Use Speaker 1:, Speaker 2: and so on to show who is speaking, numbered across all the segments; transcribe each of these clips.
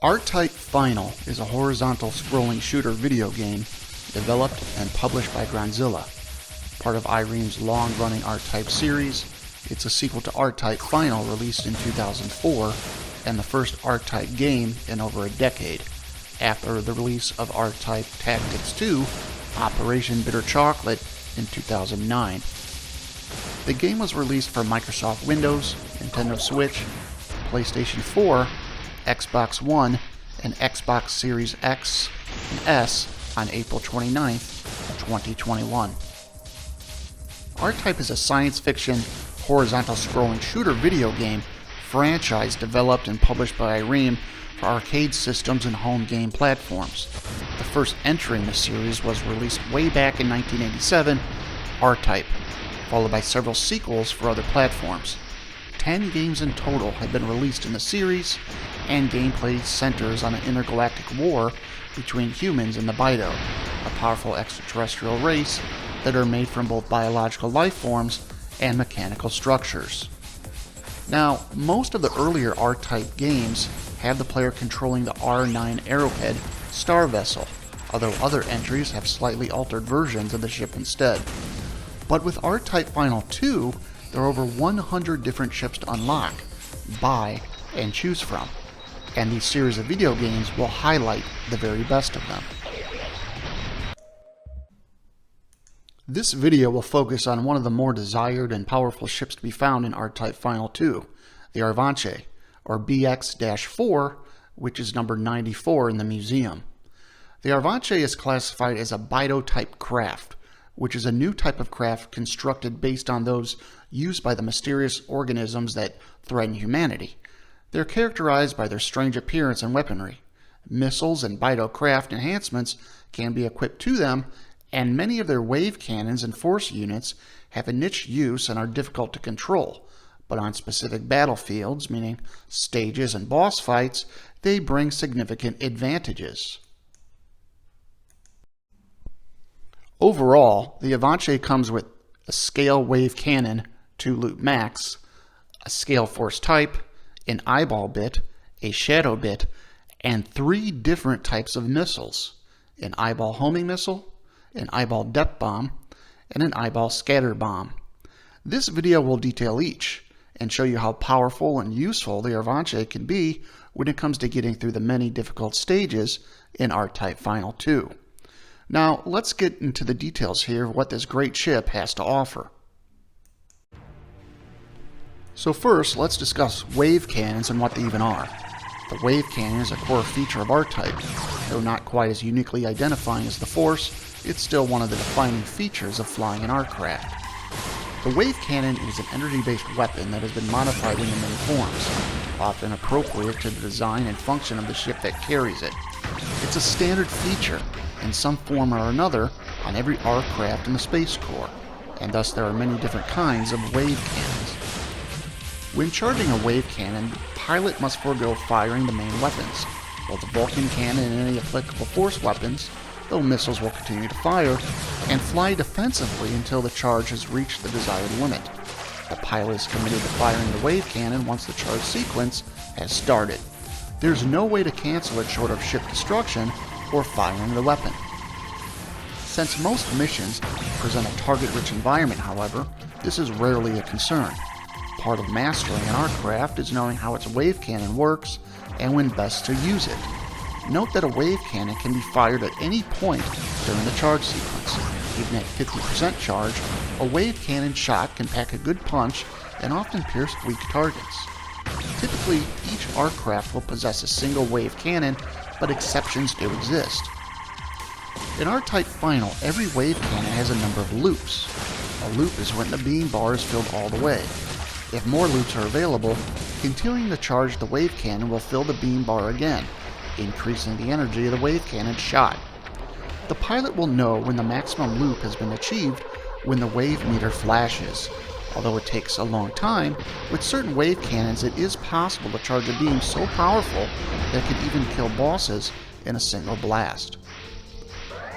Speaker 1: R-Type Final is a horizontal scrolling shooter video game developed and published by Granzilla. Part of Irene's long-running R-Type series, it's a sequel to R-Type Final released in 2004 and the first R-Type game in over a decade, after the release of R-Type Tactics 2, Operation Bitter Chocolate, in 2009. The game was released for Microsoft Windows, Nintendo Switch, PlayStation 4, Xbox One, and Xbox Series X and S on April 29, 2021. R-Type is a science fiction, horizontal scrolling shooter video game franchise developed and published by Irene for arcade systems and home game platforms. The first entry in the series was released way back in 1987, R-Type, followed by several sequels for other platforms. 10 games in total have been released in the series, and gameplay centers on an intergalactic war between humans and the Bido, a powerful extraterrestrial race that are made from both biological life forms and mechanical structures. Now, most of the earlier R-Type games have the player controlling the R9 Arrowhead star vessel, although other entries have slightly altered versions of the ship instead. But with R-Type Final 2, there are over 100 different ships to unlock, buy, and choose from, and these series of video games will highlight the very best of them. This video will focus on one of the more desired and powerful ships to be found in R-Type Final 2, the Arvanche, or BX-4, which is number 94 in the museum. The Arvanche is classified as a Bido-type craft, which is a new type of craft constructed based on those used by the mysterious organisms that threaten humanity. They're characterized by their strange appearance and weaponry. Missiles and Bido craft enhancements can be equipped to them, and many of their wave cannons and force units have a niche use and are difficult to control, but on specific battlefields, meaning stages and boss fights, they bring significant advantages. Overall, the Arvanche comes with a scale wave cannon, 2 loop max, a scale force type, an eyeball bit, a shadow bit, and 3 different types of missiles: an eyeball homing missile, an eyeball depth bomb, and an eyeball scatter bomb. This video will detail each and show you how powerful and useful the Arvanche can be when it comes to getting through the many difficult stages in R-Type Final 2. Now, let's get into the details here of what this great ship has to offer. So first, let's discuss wave cannons and what they even are. The wave cannon is a core feature of R-Type. Though not quite as uniquely identifying as the Force, it's still one of the defining features of flying an R-craft. The wave cannon is an energy-based weapon that has been modified into many forms, often appropriate to the design and function of the ship that carries it. It's a standard feature in some form or another on every R-craft in the Space Corps, and thus there are many different kinds of wave cannons. When charging a wave cannon, the pilot must forego firing the main weapons, both the Vulcan cannon and any applicable force weapons, though missiles will continue to fire, and fly defensively until the charge has reached the desired limit. The pilot is committed to firing the wave cannon once the charge sequence has started. There's no way to cancel it short of ship destruction or firing the weapon. Since most missions present a target-rich environment, however, this is rarely a concern. Part of mastering an R-craft is knowing how its wave cannon works and when best to use it. Note that a wave cannon can be fired at any point during the charge sequence. Even at 50% charge, a wave cannon shot can pack a good punch and often pierce weak targets. Typically, each R-craft will possess a single wave cannon, but exceptions do exist. In R-Type Final, every wave cannon has a number of loops. A loop is when the beam bar is filled all the way. If more loops are available, continuing to charge the wave cannon will fill the beam bar again, increasing the energy of the wave cannon shot. The pilot will know when the maximum loop has been achieved when the wave meter flashes. Although it takes a long time, with certain wave cannons it is possible to charge a beam so powerful that it can even kill bosses in a single blast.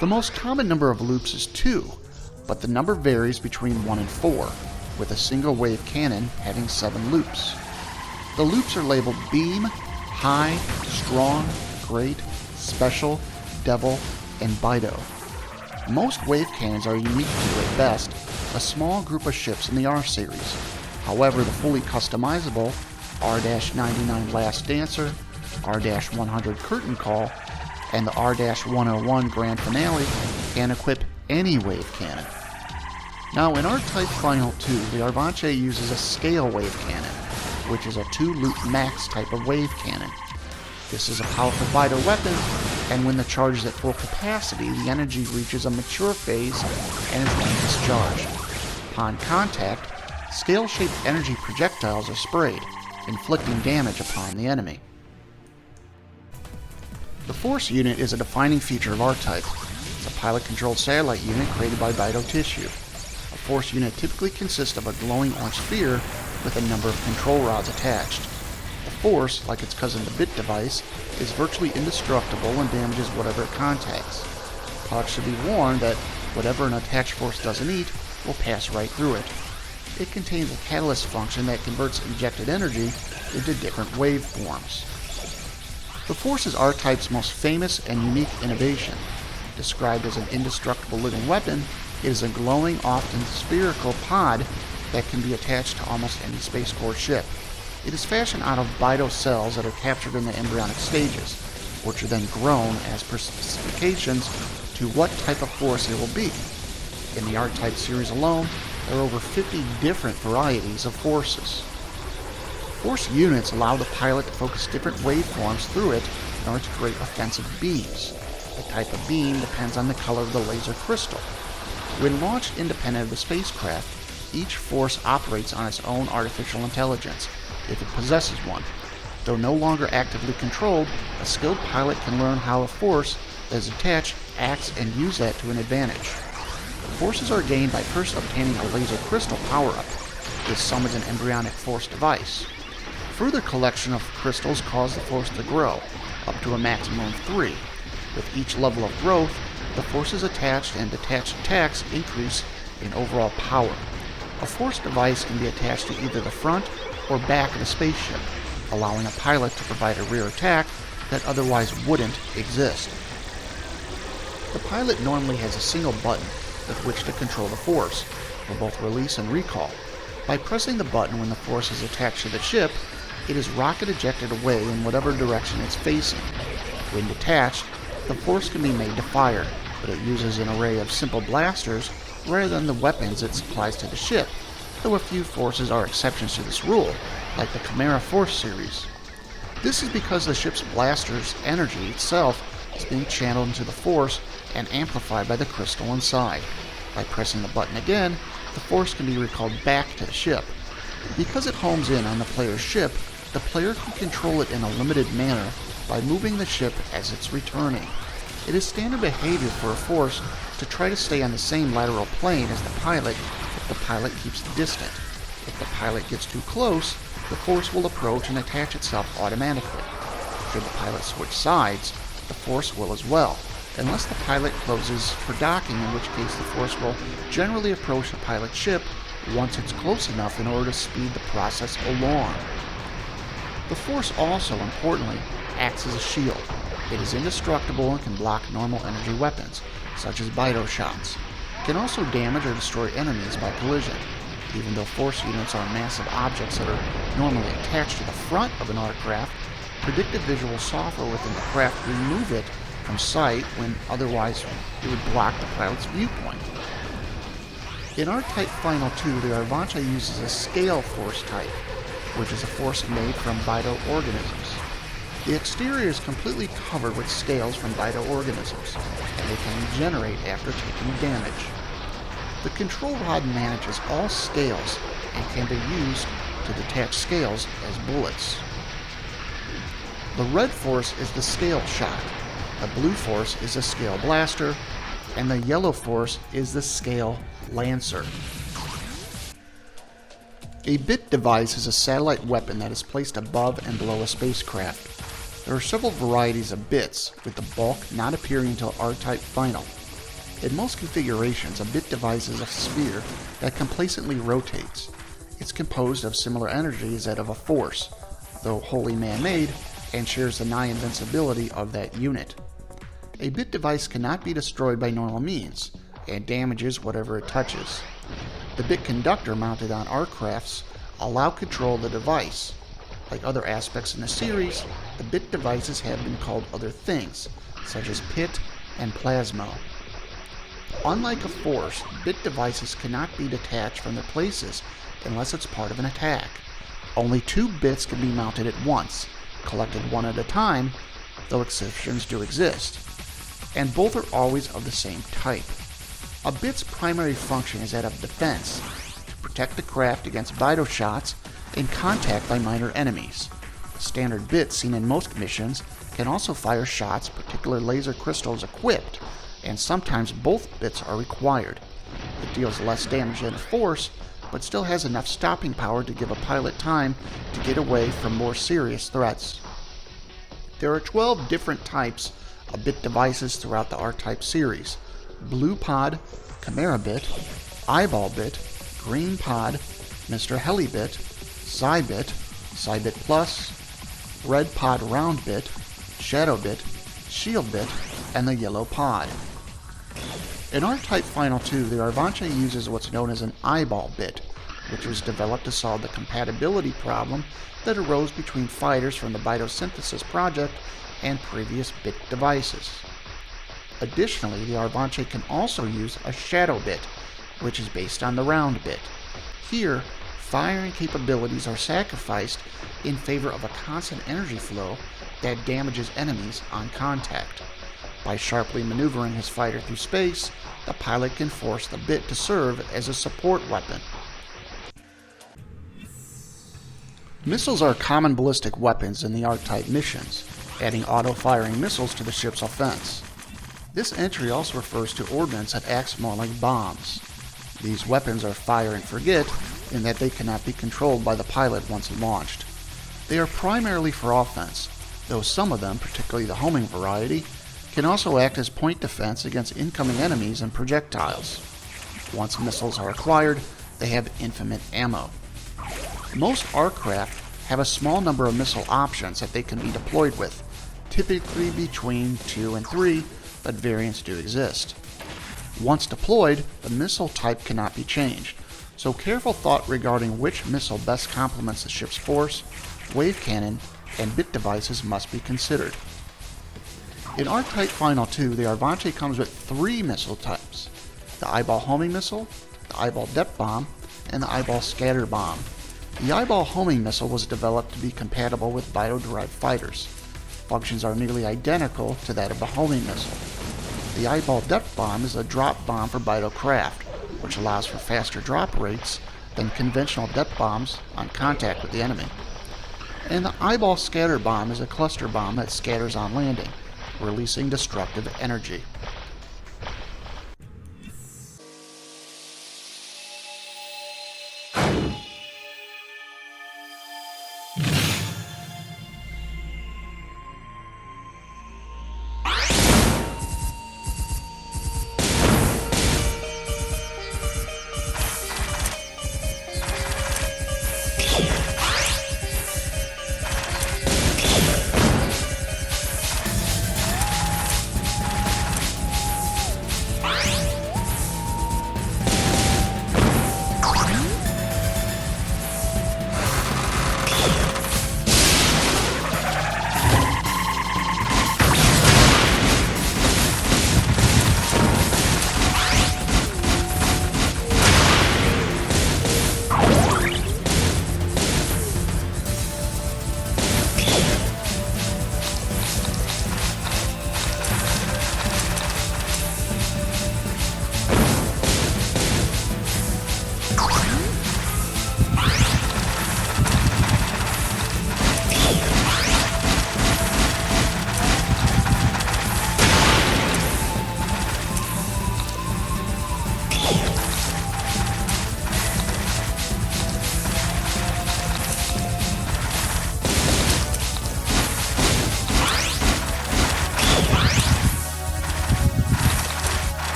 Speaker 1: The most common number of loops is 2, but the number varies between 1 and 4, with a single wave cannon having 7 loops. The loops are labeled beam, High, Strong, Great, Special, Devil, and Bido. Most wave cannons are unique to, at best, a small group of ships in the R series. However, the fully customizable R-99 Last Dancer, R-100 Curtain Call, and the R-101 Grand Finale can equip any wave cannon. Now, in R-Type Final 2, the Arvanche uses a scale wave cannon, which is a 2-loop max type of wave cannon. This is a powerful Bido weapon, and when the charge is at full capacity, the energy reaches a mature phase and is then discharged. Upon contact, scale-shaped energy projectiles are sprayed, inflicting damage upon the enemy. The Force unit is a defining feature of R-Type. It's a pilot-controlled satellite unit created by Bido Tissue. A Force unit typically consists of a glowing orange sphere with a number of control rods attached. The Force, like its cousin the Bit device, is virtually indestructible and damages whatever it contacts. Pilots should be warned that whatever an attached Force doesn't eat will pass right through it. It contains a catalyst function that converts injected energy into different waveforms. The Force is R-Type's most famous and unique innovation. Described as an indestructible living weapon, it is a glowing, often spherical pod that can be attached to almost any Space Corps ship. It is fashioned out of Bido cells that are captured in the embryonic stages, which are then grown as per specifications to what type of Force it will be. In the R-Type series alone, there are over 50 different varieties of Forces. Force units allow the pilot to focus different waveforms through it in order to create offensive beams. The type of beam depends on the color of the laser crystal. When launched independent of the spacecraft, each Force operates on its own artificial intelligence, if it possesses one. Though no longer actively controlled, a skilled pilot can learn how a Force that is attached acts and use that to an advantage. Forces are gained by first obtaining a laser crystal power-up. This summons an embryonic Force device. Further collection of crystals cause the Force to grow, up to a maximum of 3. With each level of growth, the Forces attached and detached attacks increase in overall power. A Force device can be attached to either the front or back of the spaceship, allowing a pilot to provide a rear attack that otherwise wouldn't exist. The pilot normally has a single button with which to control the Force, for both release and recall. By pressing the button when the Force is attached to the ship, it is rocket ejected away in whatever direction it's facing. When detached, the Force can be made to fire, but it uses an array of simple blasters rather than the weapons it supplies to the ship, though a few Forces are exceptions to this rule, like the Chimera Force series. This is because the ship's blaster's energy itself is being channeled into the Force and amplified by the crystal inside. By pressing the button again, the Force can be recalled back to the ship. Because it homes in on the player's ship, the player can control it in a limited manner by moving the ship as it's returning. It is standard behavior for a Force to try to stay on the same lateral plane as the pilot if the pilot keeps distant. If the pilot gets too close, the Force will approach and attach itself automatically. Should the pilot switch sides, the Force will as well, unless the pilot closes for docking, in which case the Force will generally approach the pilot's ship once it's close enough in order to speed the process along. The Force also, importantly, acts as a shield. It is indestructible and can block normal energy weapons, such as Bido shots. It can also damage or destroy enemies by collision. Even though Force units are massive objects that are normally attached to the front of an aircraft, predictive visual software within the craft remove it from sight when otherwise it would block the pilot's viewpoint. In R-Type Final 2, the Arvanche uses a scale Force type, which is a Force made from Bido organisms. The exterior is completely covered with scales from Bido organisms, and they can regenerate after taking damage. The control rod manages all scales and can be used to detach scales as bullets. The red Force is the scale shot, the blue Force is the scale blaster, and the yellow Force is the scale lancer. A bit device is a satellite weapon that is placed above and below a spacecraft. There are several varieties of bits, with the bulk not appearing until R-Type Final. In most configurations, a bit device is a sphere that complacently rotates. It's composed of similar energy as that of a Force. Though wholly man-made, and shares the nigh invincibility of that unit. A bit device cannot be destroyed by normal means, and damages whatever it touches. The bit conductor mounted on aircrafts allow control of the device. Like other aspects in the series, the bit devices have been called other things, such as pit and plasmo. Unlike a force, bit devices cannot be detached from their places unless it's part of an attack. Only 2 bits can be mounted at once, collected one at a time, though exceptions do exist. And both are always of the same type. A bit's primary function is that of defense, to protect the craft against vital shots and contact by minor enemies. The standard bit seen in most missions can also fire shots, particular laser crystals equipped, and sometimes both bits are required. It deals less damage than a force, but still has enough stopping power to give a pilot time to get away from more serious threats. There are 12 different types of bit devices throughout the R-Type series: Blue Pod, Chimera Bit, Eyeball Bit, Green Pod, Mr. Heli Bit, Psy Bit, Psy Bit Plus, Red Pod Round Bit, Shadow Bit, Shield Bit, and the Yellow Pod. In R-Type Final 2, the Arvanche uses what's known as an eyeball bit, which was developed to solve the compatibility problem that arose between fighters from the Biosynthesis project and previous bit devices. Additionally, the Arvanche can also use a shadow bit, which is based on the round bit. Here, firing capabilities are sacrificed in favor of a constant energy flow that damages enemies on contact. By sharply maneuvering his fighter through space, the pilot can force the bit to serve as a support weapon. Missiles are common ballistic weapons in the R-Type missions, adding auto-firing missiles to the ship's offense. This entry also refers to ordnance that acts more like bombs. These weapons are fire and forget in that they cannot be controlled by the pilot once launched. They are primarily for offense, though some of them, particularly the homing variety, can also act as point defense against incoming enemies and projectiles. Once missiles are acquired, they have infinite ammo. Most aircraft have a small number of missile options that they can be deployed with, typically between 2 and 3, but variants do exist. Once deployed, the missile type cannot be changed, so careful thought regarding which missile best complements the ship's force, wave cannon, and bit devices must be considered. In R-Type Final 2, the Arvanche comes with 3 missile types: the Eyeball Homing Missile, the Eyeball Depth Bomb, and the Eyeball Scatter Bomb. The Eyeball Homing Missile was developed to be compatible with bio-derived fighters. Functions are nearly identical to that of the homing missile. The Eyeball Depth Bomb is a drop bomb for bio craft, which allows for faster drop rates than conventional depth bombs on contact with the enemy. And the Eyeball Scatter Bomb is a cluster bomb that scatters on landing, releasing destructive energy.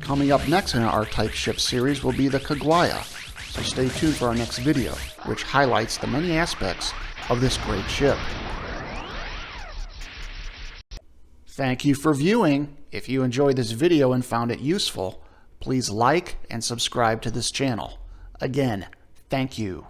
Speaker 1: Coming up next in our R-Type ship series will be the Kaguya, so stay tuned for our next video, which highlights the many aspects of this great ship. Thank you for viewing. If you enjoyed this video and found it useful, please like and subscribe to this channel. Again, thank you.